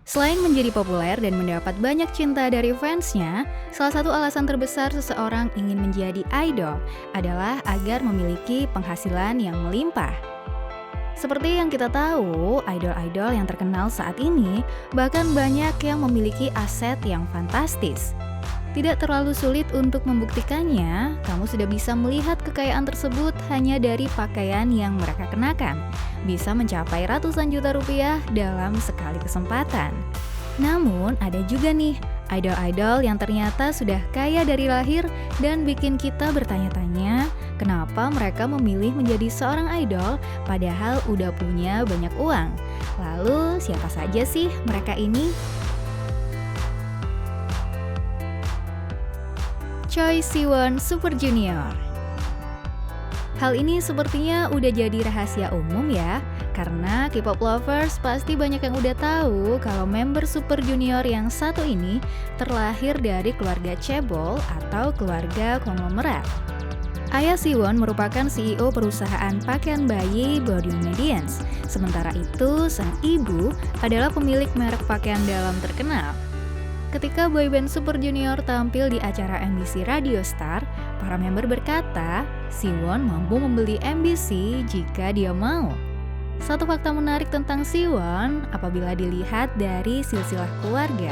Selain menjadi populer dan mendapat banyak cinta dari fansnya, salah satu alasan terbesar seseorang ingin menjadi idol adalah agar memiliki penghasilan yang melimpah. Seperti yang kita tahu, idol-idol yang terkenal saat ini bahkan banyak yang memiliki aset yang fantastis. Tidak terlalu sulit untuk membuktikannya, kamu sudah bisa melihat kekayaan tersebut hanya dari pakaian yang mereka kenakan. Bisa mencapai ratusan juta rupiah dalam sekali kesempatan. Namun, ada juga nih, idol-idol yang ternyata sudah kaya dari lahir dan bikin kita bertanya-tanya, kenapa mereka memilih menjadi seorang idol padahal udah punya banyak uang. Lalu, siapa saja sih mereka ini? Choi Siwon Super Junior. Hal ini sepertinya udah jadi rahasia umum ya, karena K-pop lovers pasti banyak yang udah tahu kalau member Super Junior yang satu ini terlahir dari keluarga cebol atau keluarga konglomerat. Ayah Siwon merupakan CEO perusahaan pakaian bayi Body Medians, sementara itu sang ibu adalah pemilik merek pakaian dalam terkenal. Ketika boyband Super Junior tampil di acara MBC Radio Star, para member berkata, Siwon mampu membeli MBC jika dia mau. Satu fakta menarik tentang Siwon, apabila dilihat dari silsilah keluarga,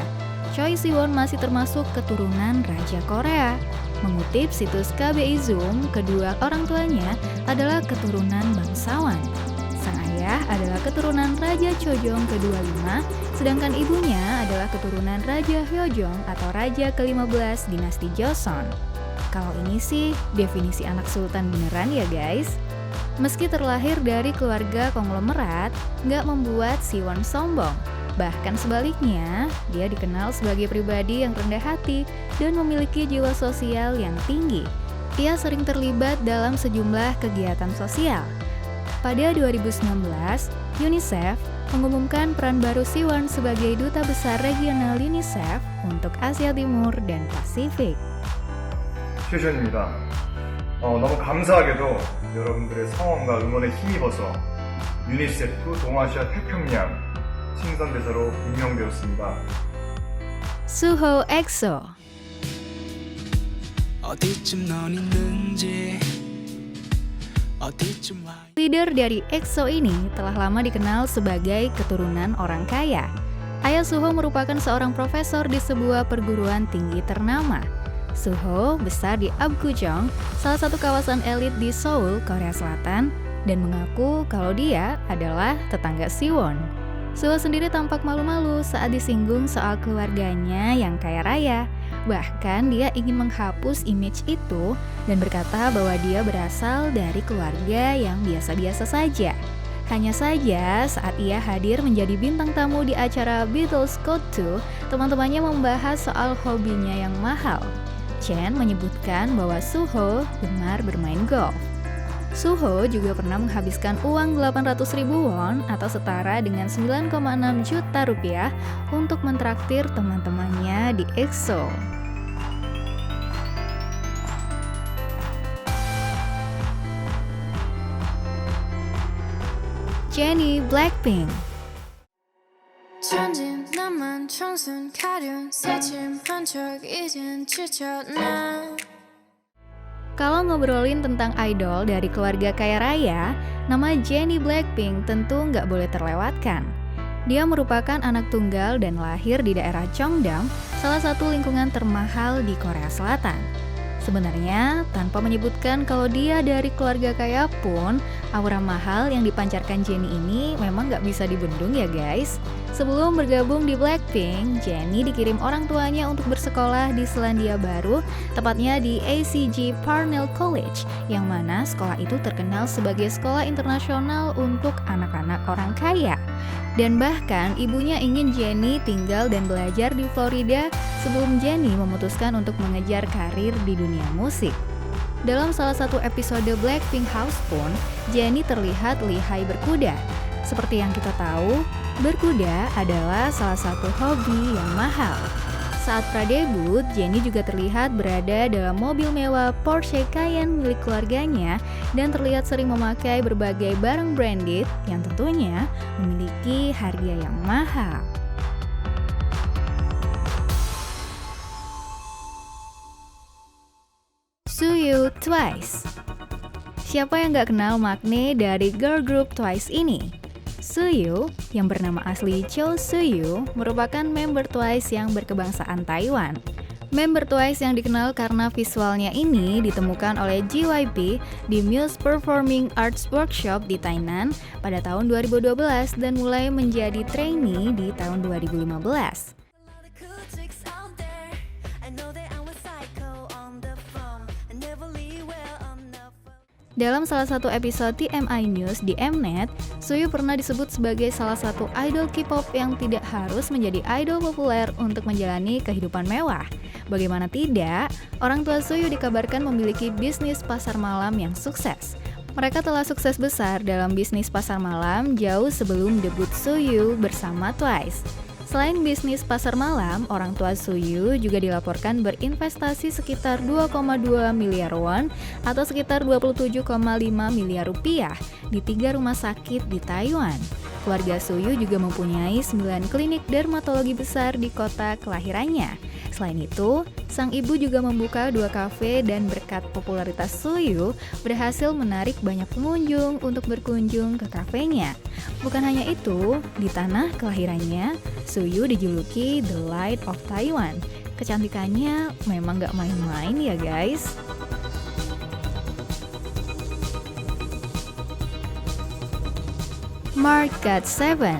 Choi Siwon masih termasuk keturunan Raja Korea. Mengutip situs KBI Zoom, kedua orang tuanya adalah keturunan bangsawan. Sang ayah adalah keturunan Raja Chojong ke-25, sedangkan ibunya adalah keturunan Raja Hyojong atau Raja ke-15 dinasti Joseon. Kalau ini sih definisi anak sultan beneran ya guys. Meski terlahir dari keluarga konglomerat, nggak membuat Siwon sombong. Bahkan sebaliknya, dia dikenal sebagai pribadi yang rendah hati dan memiliki jiwa sosial yang tinggi. Ia sering terlibat dalam sejumlah kegiatan sosial. Pada 2019, UNICEF mengumumkan peran baru Siwon sebagai Duta Besar Regional UNICEF untuk Asia Timur dan Pasifik. 슈션입니다. 너무 감사하게도 여러분들의 성원과 응원에 힘입어서 유니세프 동아시아 태평양 친선대사로 임명되었습니다. Suho EXO. 어디쯤 넌 있는지 Leader dari EXO ini telah lama dikenal sebagai keturunan orang kaya. Ayah Suho merupakan seorang profesor di sebuah perguruan tinggi ternama. Suho besar di Apgujeong, salah satu kawasan elit di Seoul, Korea Selatan, dan mengaku kalau dia adalah tetangga Siwon. Suho sendiri tampak malu-malu saat disinggung soal keluarganya yang kaya raya. Bahkan dia ingin menghapus image itu dan berkata bahwa dia berasal dari keluarga yang biasa-biasa saja. Hanya saja saat ia hadir menjadi bintang tamu di acara Beatles Got To, teman-temannya membahas soal hobinya yang mahal. Chen menyebutkan bahwa Suho gemar bermain golf. Suho juga pernah menghabiskan uang 800.000 won atau setara dengan 9,6 juta rupiah untuk mentraktir teman-temannya di EXO. Jennie Blackpink. 천진 나만 청순 가련 새침 한척 이젠 지쳤나. Kalau ngobrolin tentang idol dari keluarga kaya raya, nama Jennie Blackpink tentu nggak boleh terlewatkan. Dia merupakan anak tunggal dan lahir di daerah Cheongdam, salah satu lingkungan termahal di Korea Selatan. Sebenarnya, tanpa menyebutkan kalau dia dari keluarga kaya pun, aura mahal yang dipancarkan Jennie ini memang nggak bisa dibendung ya guys. Sebelum bergabung di Blackpink, Jennie dikirim orang tuanya untuk bersekolah di Selandia Baru, tepatnya di ACG Parnell College, yang mana sekolah itu terkenal sebagai sekolah internasional untuk anak-anak orang kaya. Dan bahkan ibunya ingin Jennie tinggal dan belajar di Florida sebelum Jennie memutuskan untuk mengejar karir di dunia musik. Dalam salah satu episode Blackpink House pun, Jennie terlihat lihai berkuda. Seperti yang kita tahu, berkuda adalah salah satu hobi yang mahal. Saat pradebut, Jennie juga terlihat berada dalam mobil mewah Porsche Cayenne milik keluarganya dan terlihat sering memakai berbagai barang branded yang tentunya memiliki harga yang mahal. yaitu Twice. Siapa yang gak kenal maknae dari girl group Twice ini? Suyu, yang bernama asli Cho Suyu, merupakan member Twice yang berkebangsaan Taiwan. Member Twice yang dikenal karena visualnya ini ditemukan oleh JYP di Muse Performing Arts Workshop di Tainan pada tahun 2012 dan mulai menjadi trainee di tahun 2015. Dalam salah satu episode TMI News di Mnet, Suyu pernah disebut sebagai salah satu idol K-pop yang tidak harus menjadi idol populer untuk menjalani kehidupan mewah. Bagaimana tidak, orang tua Suyu dikabarkan memiliki bisnis pasar malam yang sukses. Mereka telah sukses besar dalam bisnis pasar malam jauh sebelum debut Suyu bersama Twice. Selain bisnis pasar malam, orang tua Suyu juga dilaporkan berinvestasi sekitar 2,2 miliar won atau sekitar 27,5 miliar rupiah di 3 rumah sakit di Taiwan. Keluarga Suyu juga mempunyai 9 klinik dermatologi besar di kota kelahirannya. Selain itu, sang ibu juga membuka 2 kafe dan berkat popularitas Suyu berhasil menarik banyak pengunjung untuk berkunjung ke kafenya. Bukan hanya itu, di tanah kelahirannya, Suyu dijuluki The Light of Taiwan. Kecantikannya memang gak main-main ya guys. Mark GOT7.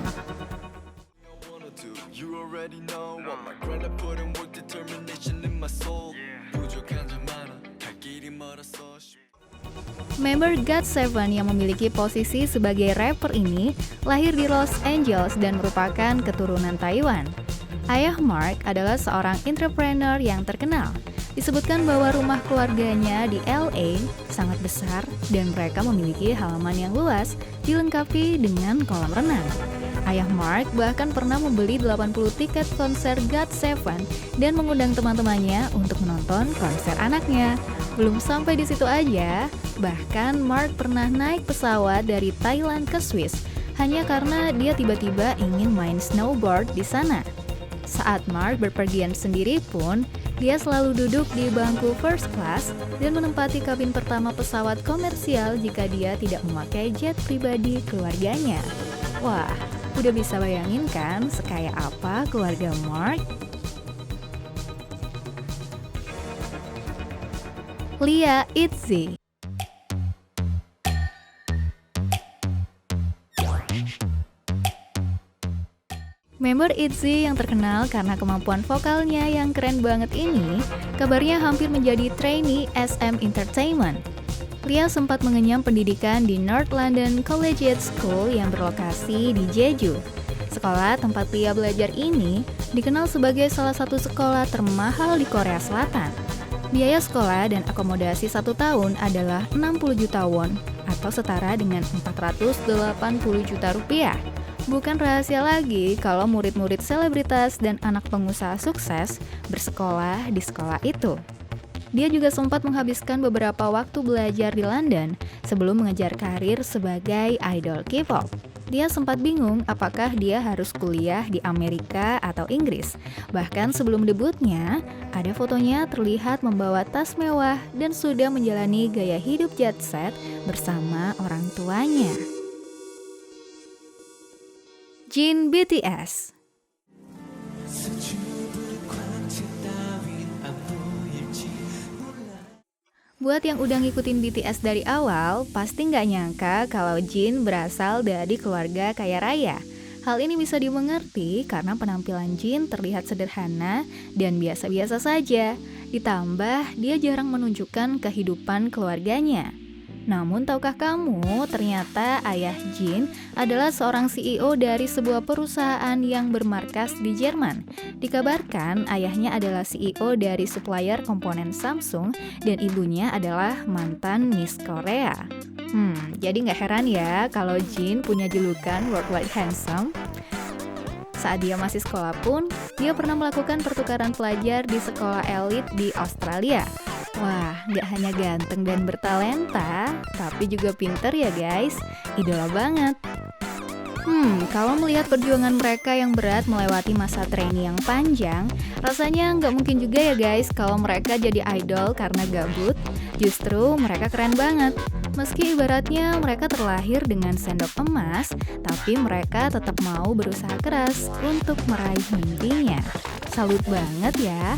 Member GOT7 yang memiliki posisi sebagai rapper ini lahir di Los Angeles dan merupakan keturunan Taiwan. Ayah Mark adalah seorang entrepreneur yang terkenal. Disebutkan bahwa rumah keluarganya di LA sangat besar dan mereka memiliki halaman yang luas dilengkapi dengan kolam renang. Ayah Mark bahkan pernah membeli 80 tiket konser GOT7 dan mengundang teman-temannya untuk menonton konser anaknya. Belum sampai di situ aja, bahkan Mark pernah naik pesawat dari Thailand ke Swiss hanya karena dia tiba-tiba ingin main snowboard di sana. Saat Mark berpergian sendiri pun, dia selalu duduk di bangku first class dan menempati kabin pertama pesawat komersial jika dia tidak memakai jet pribadi keluarganya. Wah, udah bisa bayangin kan sekaya apa keluarga Mark? Lia Itzy. Member ITZY yang terkenal karena kemampuan vokalnya yang keren banget ini, kabarnya hampir menjadi trainee SM Entertainment. Lia sempat mengenyam pendidikan di North London Collegiate School yang berlokasi di Jeju. Sekolah tempat Lia belajar ini dikenal sebagai salah satu sekolah termahal di Korea Selatan. Biaya sekolah dan akomodasi 1 tahun adalah 60 juta won atau setara dengan 480 juta rupiah. Bukan rahasia lagi kalau murid-murid selebritas dan anak pengusaha sukses bersekolah di sekolah itu. Dia juga sempat menghabiskan beberapa waktu belajar di London sebelum mengejar karir sebagai idol K-pop. Dia sempat bingung apakah dia harus kuliah di Amerika atau Inggris. Bahkan sebelum debutnya, ada fotonya terlihat membawa tas mewah dan sudah menjalani gaya hidup jet set bersama orang tuanya. Jin BTS. Buat yang udah ngikutin BTS dari awal, pasti nggak nyangka kalau Jin berasal dari keluarga kaya raya. Hal ini bisa dimengerti karena penampilan Jin terlihat sederhana dan biasa-biasa saja. Ditambah, dia jarang menunjukkan kehidupan keluarganya. Namun tahukah kamu, ternyata ayah Jin adalah seorang CEO dari sebuah perusahaan yang bermarkas di Jerman. Dikabarkan ayahnya adalah CEO dari supplier komponen Samsung dan ibunya adalah mantan Miss Korea. Jadi nggak heran ya kalau Jin punya julukan Worldwide Handsome. Saat dia masih sekolah pun, dia pernah melakukan pertukaran pelajar di sekolah elit di Australia. Wah, gak hanya ganteng dan bertalenta, tapi juga pinter ya guys, idola banget. Kalau melihat perjuangan mereka yang berat melewati masa training yang panjang, rasanya nggak mungkin juga ya guys kalau mereka jadi idol karena gabut. Justru mereka keren banget. Meski ibaratnya mereka terlahir dengan sendok emas, tapi mereka tetap mau berusaha keras untuk meraih mimpinya. Salut banget ya.